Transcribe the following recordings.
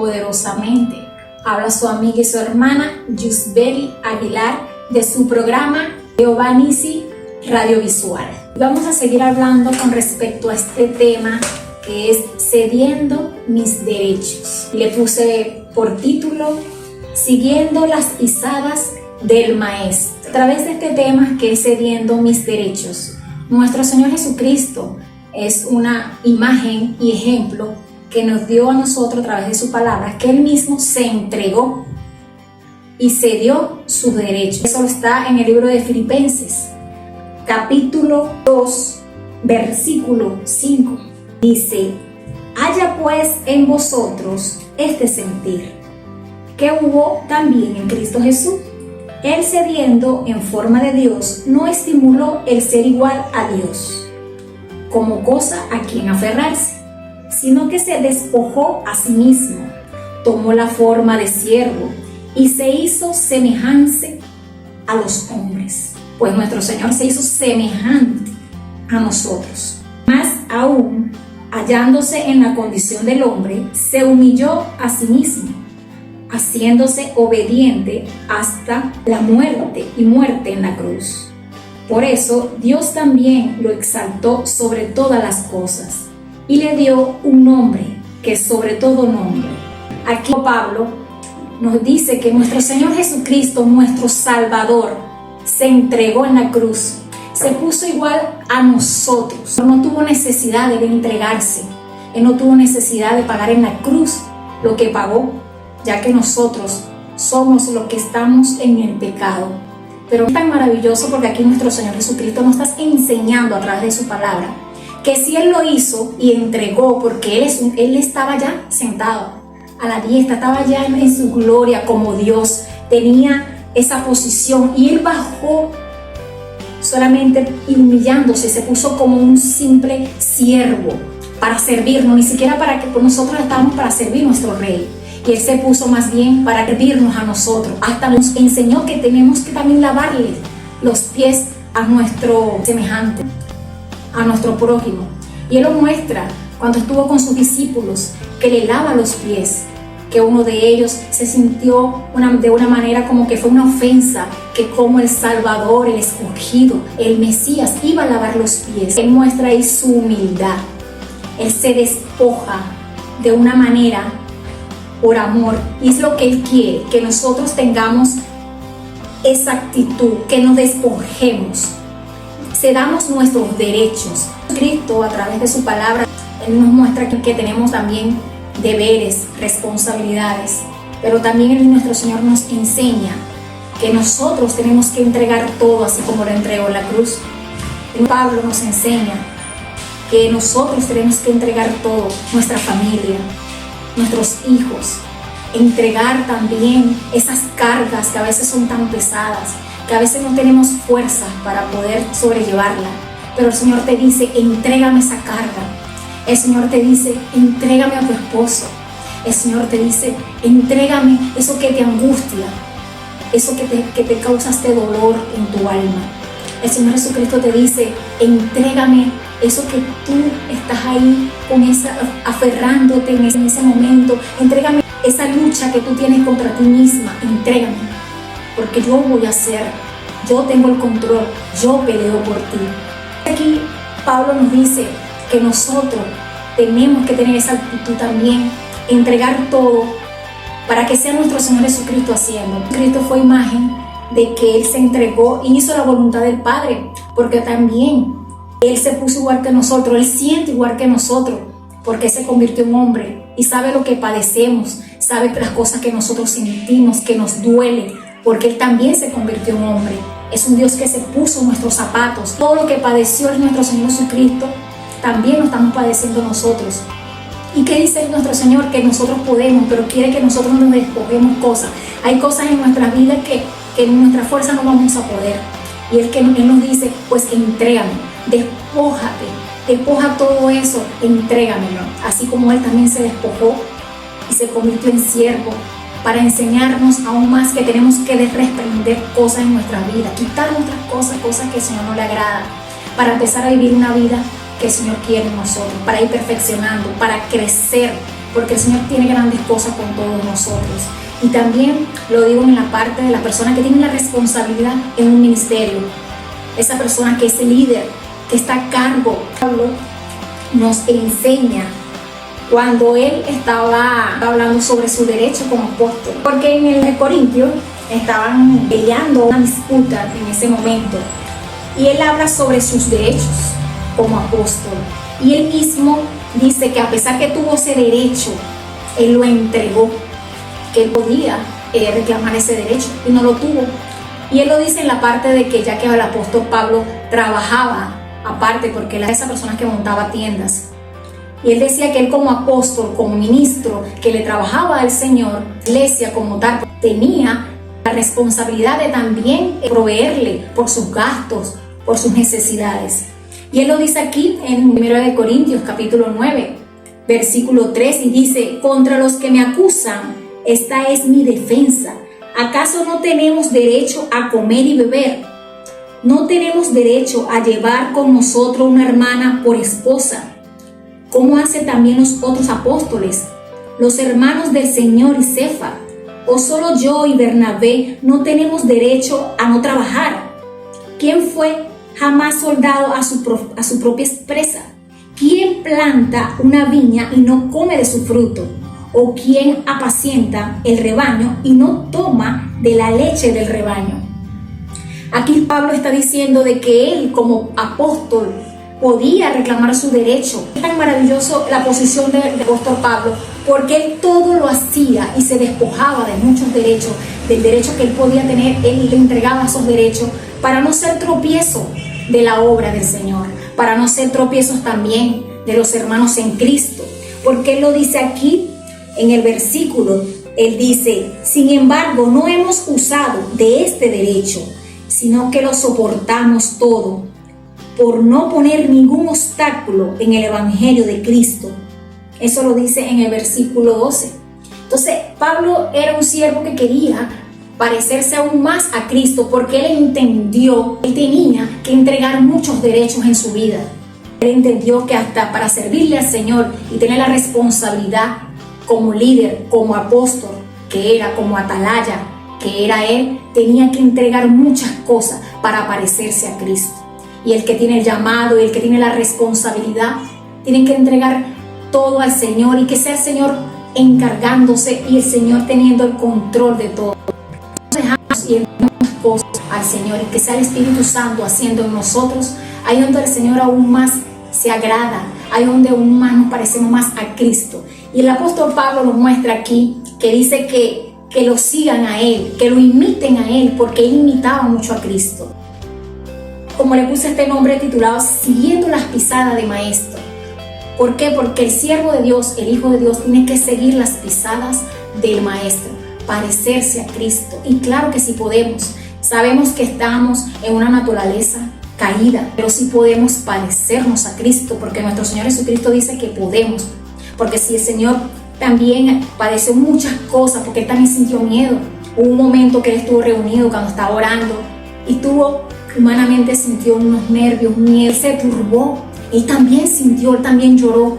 poderosamente. Habla su amiga y su hermana Yusbeli Aguilar de su programa Jehová Nissi Radiovisual. Vamos a seguir hablando con respecto a este tema que es cediendo mis derechos. Le puse por título Siguiendo las pisadas del Maestro. A través de este tema que es cediendo mis derechos, nuestro Señor Jesucristo es una imagen y ejemplo que nos dio a nosotros a través de su palabra, que Él mismo se entregó y cedió sus derechos. Eso está en el libro de Filipenses, capítulo 2, versículo 5. Dice: haya pues en vosotros este sentir, que hubo también en Cristo Jesús. Él, cediendo en forma de Dios, no estimuló el ser igual a Dios como cosa a quien aferrarse, sino que se despojó a sí mismo, tomó la forma de siervo y se hizo semejante a los hombres. Pues nuestro Señor se hizo semejante a nosotros. Más aún, hallándose en la condición del hombre, se humilló a sí mismo, haciéndose obediente hasta la muerte y muerte en la cruz. Por eso Dios también lo exaltó sobre todas las cosas y le dio un nombre que es sobre todo nombre. Aquí Pablo nos dice que nuestro Señor Jesucristo, nuestro Salvador, se entregó en la cruz, se puso igual a nosotros. No tuvo necesidad de entregarse, Él no tuvo necesidad de pagar en la cruz lo que pagó, ya que nosotros somos los que estamos en el pecado. Pero es tan maravilloso porque aquí nuestro Señor Jesucristo nos está enseñando a través de su palabra que si Él lo hizo y entregó, porque Él estaba ya sentado a la diestra, estaba ya en su gloria como Dios, tenía esa posición y Él bajó solamente humillándose, se puso como un simple siervo para servirnos, ni siquiera para que nosotros estábamos para servir a nuestro Rey. Y Él se puso más bien para servirnos a nosotros. Hasta nos enseñó que tenemos que también lavarle los pies a nuestro semejante, a nuestro prójimo. Y Él lo muestra cuando estuvo con sus discípulos, que le lava los pies, que uno de ellos se sintió de una manera como que fue una ofensa, que como el Salvador, el escogido, el Mesías, iba a lavar los pies. Él muestra ahí su humildad. Él se despoja de una manera por amor, y es lo que Él quiere, que nosotros tengamos esa actitud, que nos despojemos, cedamos nuestros derechos. Cristo, a través de su palabra, Él nos muestra que tenemos también deberes, responsabilidades, pero también Él, nuestro Señor, nos enseña que nosotros tenemos que entregar todo, así como lo entregó en la cruz. Pablo nos enseña que nosotros tenemos que entregar todo, nuestra familia, nuestros hijos, entregar también esas cargas que a veces son tan pesadas, que a veces no tenemos fuerza para poder sobrellevarla, pero el Señor te dice: entrégame esa carga. El Señor te dice: entrégame a tu esposo. El Señor te dice: entrégame eso que te angustia, eso que te causa este dolor en tu alma. El Señor Jesucristo te dice: entrégame eso que tú estás ahí aferrándote en ese momento. Entrégame esa lucha que tú tienes contra ti misma. Entrégame, porque yo voy a hacer, yo tengo el control, yo peleo por ti. Aquí Pablo nos dice que nosotros tenemos que tener esa actitud también, entregar todo para que sea nuestro Señor Jesucristo haciendo. Cristo fue imagen de que Él se entregó y hizo la voluntad del Padre, porque también Él se puso igual que nosotros, Él siente igual que nosotros, porque se convirtió en hombre y sabe lo que padecemos, sabe las cosas que nosotros sentimos, que nos duele, porque Él también se convirtió en hombre. Es un Dios que se puso en nuestros zapatos. Todo lo que padeció nuestro Señor Jesucristo, también lo estamos padeciendo nosotros. ¿Y qué dice nuestro Señor? Que nosotros podemos, pero quiere que nosotros nos despojemos cosas. Hay cosas en nuestra vida que en nuestra fuerza no vamos a poder. Y Él nos dice: pues entrégame, despójate, despoja todo eso, entrégamelo. Así como Él también se despojó y se convirtió en siervo, para enseñarnos aún más que tenemos que desprender cosas en nuestra vida, quitar otras cosas que al Señor no le agrada, para empezar a vivir una vida que el Señor quiere en nosotros, para ir perfeccionando, para crecer, porque el Señor tiene grandes cosas con todos nosotros. Y también lo digo en la parte de la persona que tiene la responsabilidad en un ministerio, esa persona que es el líder, que está a cargo. Pablo nos enseña cuando él estaba hablando sobre su derecho como apóstol, porque en el Corintio estaban peleando una disputa en ese momento, y él habla sobre sus derechos como apóstol, y él mismo dice que a pesar que tuvo ese derecho, él lo entregó, que él podía reclamar ese derecho y no lo tuvo. Y él lo dice en la parte de que ya que el apóstol Pablo trabajaba aparte, porque él era esa persona que montaba tiendas, y él decía que él como apóstol, como ministro que le trabajaba al Señor, iglesia como tal, tenía la responsabilidad de también proveerle por sus gastos, por sus necesidades. Y él lo dice aquí en 1 Corintios capítulo 9, versículo 3, y dice: contra los que me acusan, esta es mi defensa. ¿Acaso no tenemos derecho a comer y beber? ¿No tenemos derecho a llevar con nosotros una hermana por esposa, como hacen también los otros apóstoles, los hermanos del Señor y Cefa? ¿O solo yo y Bernabé no tenemos derecho a no trabajar? ¿Quién fue jamás soldado a su propia empresa? ¿Quién planta una viña y no come de su fruto? ¿O quién apacienta el rebaño y no toma de la leche del rebaño? Aquí Pablo está diciendo de que él como apóstol podía reclamar su derecho. Es tan maravilloso la posición del apóstol Pablo, porque él todo lo hacía y se despojaba de muchos derechos, del derecho que él podía tener. Él le entregaba esos derechos para no ser tropiezo de la obra del Señor, para no ser tropiezos también de los hermanos en Cristo, porque él lo dice aquí en el versículo. Él dice: sin embargo, no hemos usado de este derecho, sino que lo soportamos todo, por no poner ningún obstáculo en el evangelio de Cristo. Eso lo dice en el versículo 12. Entonces, Pablo era un siervo que quería parecerse aún más a Cristo, porque él entendió que él tenía que entregar muchos derechos en su vida. Él entendió que hasta para servirle al Señor y tener la responsabilidad como líder, como apóstol, que era, como atalaya, que era él, tenía que entregar muchas cosas para parecerse a Cristo. Y el que tiene el llamado y el que tiene la responsabilidad, tienen que entregar todo al Señor, y que sea el Señor encargándose y el Señor teniendo el control de todo. Dejamos y entregamos cosas al Señor, y que sea el Espíritu Santo haciendo en nosotros, ahí donde el Señor aún más se agrada, ahí donde aún más nos parecemos más a Cristo. Y el apóstol Pablo nos muestra aquí que dice que lo sigan a él, que lo imiten a él, porque él imitaba mucho a Cristo. Como le puse este nombre titulado Siguiendo las pisadas de Maestro. ¿Por qué? Porque el siervo de Dios, el Hijo de Dios, tiene que seguir las pisadas del Maestro, parecerse a Cristo. Y claro que sí podemos. Sabemos que estamos en una naturaleza caída, pero sí podemos parecernos a Cristo, porque nuestro Señor Jesucristo dice que podemos. Porque si el Señor también padeció muchas cosas, porque él también sintió miedo. Hubo un momento que él estuvo reunido cuando estaba orando y humanamente sintió unos nervios, miedo, se turbó. Él también sintió, él también lloró,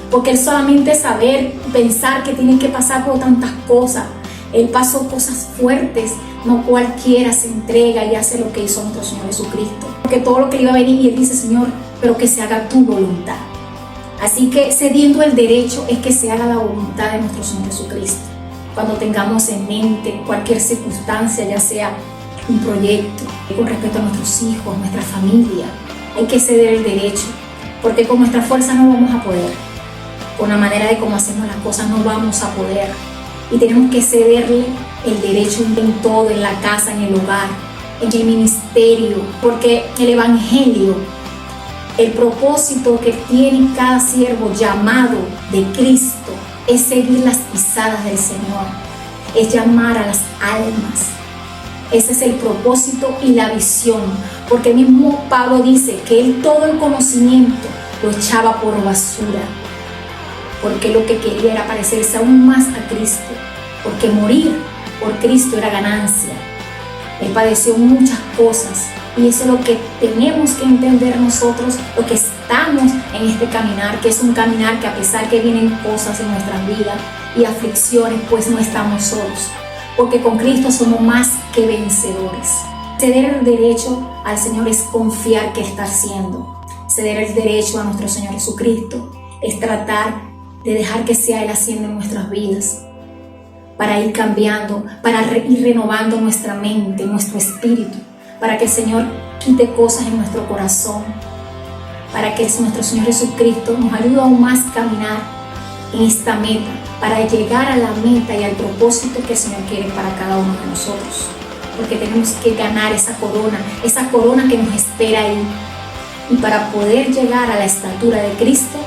porque él solamente saber, pensar que tiene que pasar por tantas cosas, él pasó cosas fuertes. No cualquiera se entrega y hace lo que hizo nuestro Señor Jesucristo, porque todo lo que le iba a venir, y él dice: Señor, pero que se haga tu voluntad. Así que cediendo el derecho es que se haga la voluntad de nuestro Señor Jesucristo. Cuando tengamos en mente cualquier circunstancia, ya sea un proyecto, con respecto a nuestros hijos, nuestra familia, hay que ceder el derecho, porque con nuestra fuerza no vamos a poder. Con la manera de cómo hacemos las cosas no vamos a poder. Y tenemos que cederle el derecho en todo, en la casa, en el hogar, en el ministerio, porque el evangelio, el propósito que tiene cada siervo llamado de Cristo, es seguir las pisadas del Señor, es llamar a las almas. Ese es el propósito y la visión, porque el mismo Pablo dice que él todo el conocimiento lo echaba por basura, porque lo que quería era parecerse aún más a Cristo, porque morir por Cristo era ganancia. Él padeció muchas cosas Y eso es lo que tenemos que entender nosotros, lo que estamos en este caminar, que es un caminar que a pesar que vienen cosas en nuestras vidas y aflicciones, pues no estamos solos, porque con Cristo somos más que vencedores. Ceder el derecho al Señor es confiar que está haciendo. Ceder el derecho a nuestro Señor Jesucristo es tratar de dejar que sea Él haciendo en nuestras vidas, para ir cambiando, para ir renovando nuestra mente, nuestro espíritu, para que el Señor quite cosas en nuestro corazón, para que nuestro Señor Jesucristo nos ayude aún más a caminar en esta meta, para llegar a la meta y al propósito que el Señor quiere para cada uno de nosotros. Porque tenemos que ganar esa corona que nos espera ahí. Y para poder llegar a la estatura de Cristo,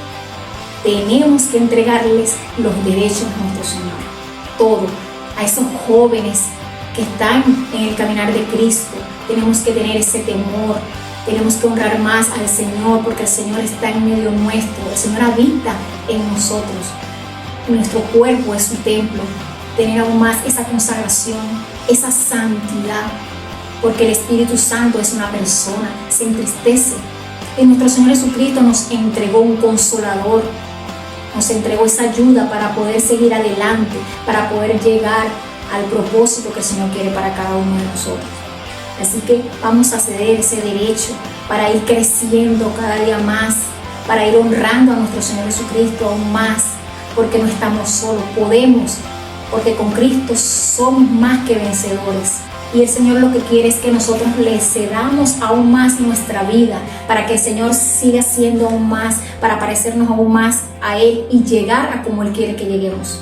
tenemos que entregarles los derechos a nuestro Señor. Todo, a esos jóvenes que están en el caminar de Cristo, tenemos que tener ese temor, tenemos que honrar más al Señor, porque el Señor está en medio nuestro, el Señor habita en nosotros, nuestro cuerpo es su templo, tener aún más esa consagración, esa santidad, porque el Espíritu Santo es una persona, se entristece. Y nuestro Señor Jesucristo nos entregó un consolador, nos entregó esa ayuda para poder seguir adelante, para poder llegar al propósito que el Señor quiere para cada uno de nosotros. Así que vamos a ceder ese derecho para ir creciendo cada día más, para ir honrando a nuestro Señor Jesucristo aún más, porque no estamos solos, podemos, porque con Cristo somos más que vencedores. Y el Señor lo que quiere es que nosotros le cedamos aún más nuestra vida, para que el Señor siga siendo aún más, para parecernos aún más a Él y llegar a como Él quiere que lleguemos.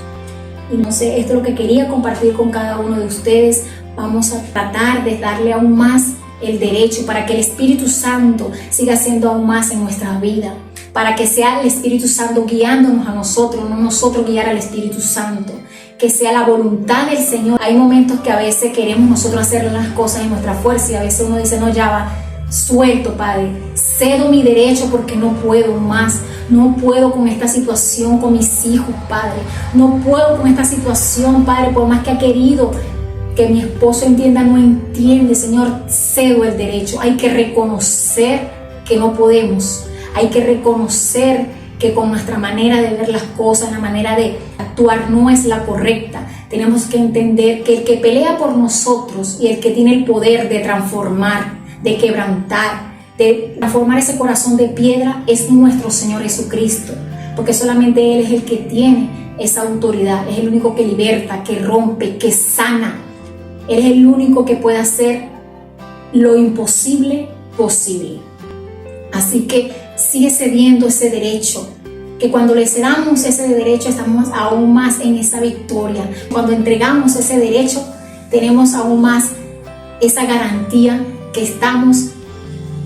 Y no sé, esto es lo que quería compartir con cada uno de ustedes. Vamos a tratar de darle aún más el derecho para que el Espíritu Santo siga siendo aún más en nuestra vida, para que sea el Espíritu Santo guiándonos a nosotros, no nosotros guiar al Espíritu Santo, que sea la voluntad del Señor. Hay momentos que a veces queremos nosotros hacer las cosas en nuestra fuerza y a veces uno dice, no, ya va, suelto, Padre, cedo mi derecho porque no puedo más, no puedo con esta situación con mis hijos, Padre, no puedo con esta situación, Padre, por más que ha querido que mi esposo entienda, no entiende, Señor, cedo el derecho. Hay que reconocer que no podemos, hay que reconocer que con nuestra manera de ver las cosas, la manera de actuar no es la correcta. Tenemos que entender que el que pelea por nosotros y el que tiene el poder de transformar, de quebrantar, de transformar ese corazón de piedra es nuestro Señor Jesucristo, porque solamente Él es el que tiene esa autoridad, es el único que liberta, que rompe, que sana. Él es el único que puede hacer lo imposible posible. Así que sigue cediendo ese derecho, que cuando le cedamos ese derecho estamos aún más en esa victoria. Cuando entregamos ese derecho tenemos aún más esa garantía que estamos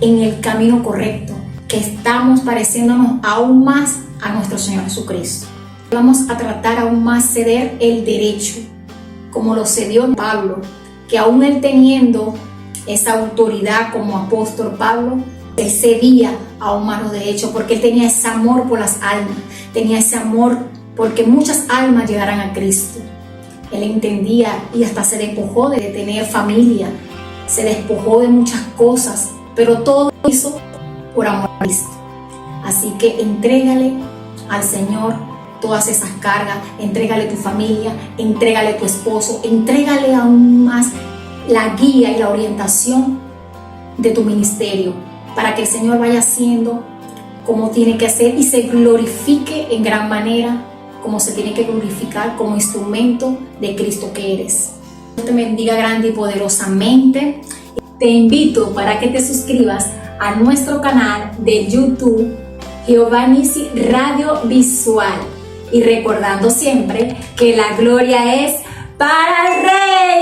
en el camino correcto, que estamos pareciéndonos aún más a nuestro Señor Jesucristo. Vamos a tratar aún más ceder el derecho, como lo cedió Pablo, que aún él teniendo esa autoridad como apóstol Pablo, él cedía aún más los derechos, porque él tenía ese amor por las almas, tenía ese amor porque muchas almas llegaran a Cristo. Él entendía y hasta se despojó de tener familia, se despojó de muchas cosas, pero todo lo hizo por amor a Cristo. Así que entrégale al Señor todas esas cargas, entrégale tu familia, entrégale tu esposo, entrégale aún más la guía y la orientación de tu ministerio, para que el Señor vaya haciendo como tiene que hacer y se glorifique en gran manera, como se tiene que glorificar como instrumento de Cristo que eres. Dios te bendiga grande y poderosamente. Te invito para que te suscribas a nuestro canal de YouTube, Jehová Nissi Radio Visual. Y recordando siempre que la gloria es para el Rey.